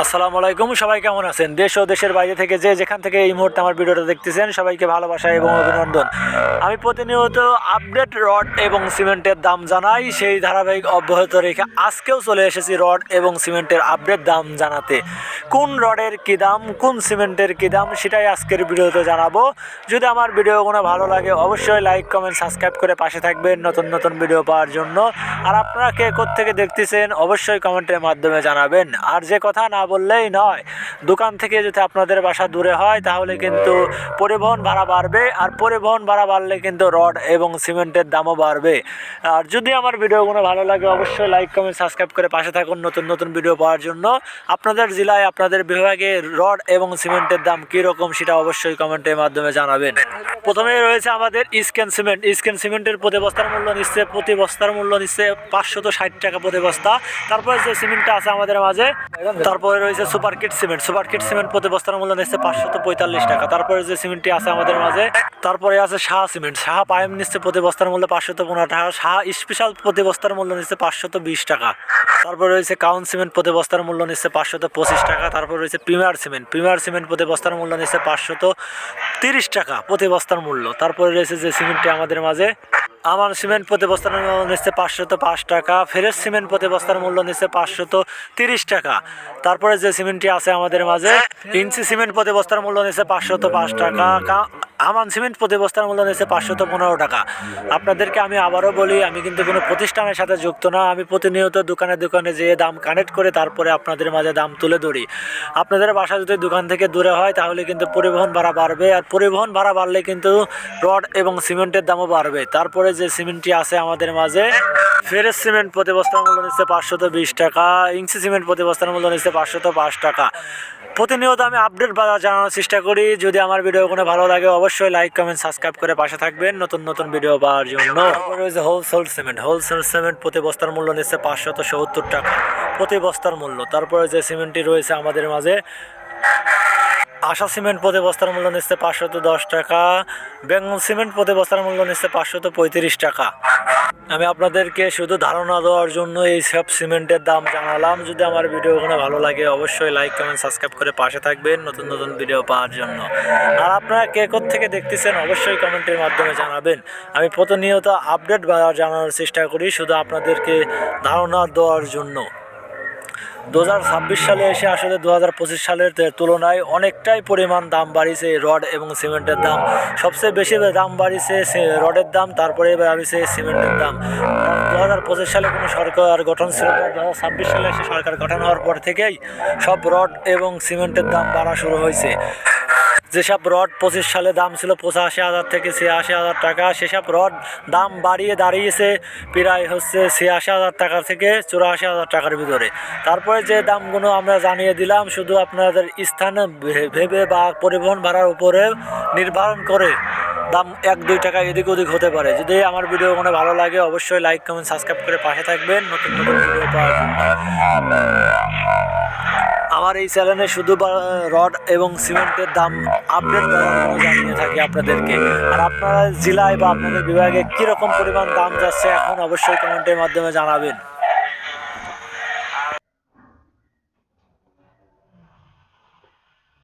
আসসালামু আলাইকুম। সবাই কেমন আছেন? দেশ ও দেশের বাইরে থেকে যে যেখান থেকে এই মুহূর্তে আমার ভিডিওটা দেখতেছেন সবাইকে ভালোবাসা এবং অভিনন্দন। আমি প্রতিনিয়ত আপডেট রড এবং সিমেন্টের দাম জানাই, সেই ধারাবাহিক অব্যাহত রেখে আজকেও চলে এসেছি রড এবং সিমেন্টের আপডেট দাম জানাতে। কোন রডের কী দাম, কোন সিমেন্টের কী দাম সেটাই আজকের ভিডিওতে জানাবো। যদি আমার ভিডিওগুলো ভালো লাগে অবশ্যই লাইক কমেন্ট সাবস্ক্রাইব করে পাশে থাকবেন নতুন নতুন ভিডিও পাওয়ার জন্য। আর আপনারা কে কোত্থেকে দেখতেছেন অবশ্যই কমেন্টের মাধ্যমে জানাবেন। আর যে কথা না বললেই নয়, দোকান থেকে যদি আপনাদের বাসা দূরে হয় তাহলে কিন্তু পরিবহন ভাড়া বাড়বে, আর পরিবহন ভাড়া বাড়লে কিন্তু রড এবং সিমেন্টের দামও বাড়বে। আর যদি আমার ভিডিওগুলো ভালো লাগে অবশ্যই লাইক কমেন্ট সাবস্ক্রাইব করে পাশে থাকুন নতুন নতুন ভিডিও পাওয়ার জন্য। আপনাদের জেলায় আপনাদের বিভাগে রড এবং সিমেন্টের দাম কীরকম সেটা অবশ্যই কমেন্টের মাধ্যমে জানাবেন। প্রথমে রয়েছে আমাদের স্ক্যান সিমেন্ট। স্ক্যান সিমেন্টের প্রতি বস্তার মূল্য নিচ্ছে 560 টাকা প্রতি বস্তা। তারপরে যে সিমেন্টটা আছে আমাদের মাঝে, তারপরে রয়েছে সুপারকিট সিমেন্ট। সুপারকিট সিমেন্ট প্রতি বস্তার মূল্য নিচ্ছে 545 টাকা। তারপরে যে সিমেন্টটি আছে আমাদের মাঝে, তারপরে আছে শাহ সিমেন্ট। শাহ পাইম নিচ্ছে প্রতি বস্তার মূল্য 515 টাকা। শাহ স্পেশাল প্রতি বস্তার মূল্য নিচ্ছে 520 টাকা। তারপরে রয়েছে কাউন সিমেন্ট প্রতি বস্তার মূল্য নিচ্ছে 525 টাকা। তারপর রয়েছে প্রিমিয়ার সিমেন্ট। প্রিমিয়ার সিমেন্ট প্রতি বস্তার মূল্য নিচ্ছে 530 টাকা প্রতি বস্তার মূল্য। তারপরে রয়েছে যে সিমেন্টটি আমাদের মাঝে, আমান সিমেন্ট প্রতি বস্তার মূল্য নিচ্ছে 505 টাকা। ফেরেস সিমেন্ট প্রতি বস্তার মূল্য নিচ্ছে 530 টাকা। তারপরে যে সিমেন্টটি আছে আমাদের মাঝে, ইঞ্চি সিমেন্ট প্রতি বস্তার মূল্য নিচ্ছে 505 টাকা। আমান সিমেন্ট প্রতি বস্তার মূল্য নিচ্ছে 515 টাকা। আপনাদেরকে আমি আবারও বলি, আমি কিন্তু কোনো প্রতিষ্ঠানের সাথে যুক্ত না। আমি প্রতিনিয়ত দোকানে দোকানে যেয়ে দাম কানেক্ট করে তারপরে আপনাদের মাঝে দাম তুলে ধরি। আপনাদের বাসা যদি দোকান থেকে দূরে হয় তাহলে কিন্তু পরিবহন ভাড়া বাড়বে, আর পরিবহন ভাড়া বাড়লে কিন্তু রড এবং সিমেন্টের দামও বাড়বে। তারপরে যে সিমেন্টটি আছে আমাদের মাঝে, ফেরেস সিমেন্ট প্রতি বস্তার মূল্য নিচ্ছে 520 টাকা। ইঞ্চি সিমেন্ট প্রতি বস্তার মূল্য নিচ্ছে 505 টাকা। প্রতিনিয়ত আমি আপডেট বাজার জানানোর চেষ্টা করি। যদি আমার ভিডিও কোনো ভালো লাগে অবশ্যই লাইক কমেন্ট সাবস্ক্রাইব করে পাশে থাকবেন নতুন নতুন ভিডিও পাওয়ার জন্য। তারপরে রয়েছে হোলসেল সিমেন্ট। হোলসেল সিমেন্ট প্রতি বস্তার মূল্য নিচ্ছে 570 টাকা প্রতি বস্তার মূল্য। তারপরে যে সিমেন্টটি রয়েছে আমাদের মাঝে, আশা সিমেন্ট প্রতি বস্তার মূল্য নিচ্ছে 510 টাকা। বেঙ্গল সিমেন্ট প্রতি বস্তার মূল্য নিচ্ছে 535 টাকা। আমি আপনাদেরকে শুধু ধারণা দেওয়ার জন্য এই সব সিমেন্টের দাম জানালাম। যদি আমার ভিডিওগুলো ভালো লাগে অবশ্যই লাইক কমেন্ট সাবস্ক্রাইব করে পাশে থাকবেন নতুন নতুন ভিডিও পাওয়ার জন্য। আর আপনারা কে থেকে দেখতেছেন অবশ্যই কমেন্টের মাধ্যমে জানাবেন। আমি প্রতিনিয়ত আপডেট বাজার জানানোর চেষ্টা করি শুধু আপনাদেরকে ধারণা দেওয়ার জন্য। 2026 সালে এসে আসলে 2025 সালের তুলনায় অনেকটাই পরিমাণ দাম বাড়িয়েছে রড এবং সিমেন্টের দাম। সবচেয়ে বেশি দাম বাড়িয়েছে রডের দাম, তারপরে বাড়িয়েছে সিমেন্টের দাম। 2025 সালে কোনো সরকার গঠন ছিল না। 2026 সালে এসে সরকার গঠন হওয়ার পর থেকেই সব রড এবং সিমেন্টের দাম বাড়া শুরু হয়েছে। যেসব রড 25 সালে দাম ছিল 85,000 থেকে 86,000 টাকা, সেসব রড দাম বাড়িয়ে দাঁড়িয়েছে প্রায় 86,000 টাকা থেকে 84,000 টাকার ভিতরে। তারপরে যে দামগুলো আমরা জানিয়ে দিলাম শুধু আপনাদের স্থান ভেবে বা পরিবহন ভাড়ার উপরে নির্ভর করে দাম 1-2 টাকা এদিক ওদিক হতে পারে। যদি আমার ভিডিওগুলো ভালো লাগে অবশ্যই লাইক কমেন্ট সাবস্ক্রাইব করে পাশে থাকবেন নতুন নতুন ভিডিও পাওয়ার জন্য। আমার এই চ্যানেলে শুধু রড এবং সিমেন্টের দাম আপডেট জানিয়ে থাকি আপনাদেরকে। আর আপনার জেলায় বা আপনাদের বিভাগে কীরকম পরিমাণ দাম যাচ্ছে এখন অবশ্যই কমেন্টের মাধ্যমে জানাবেন।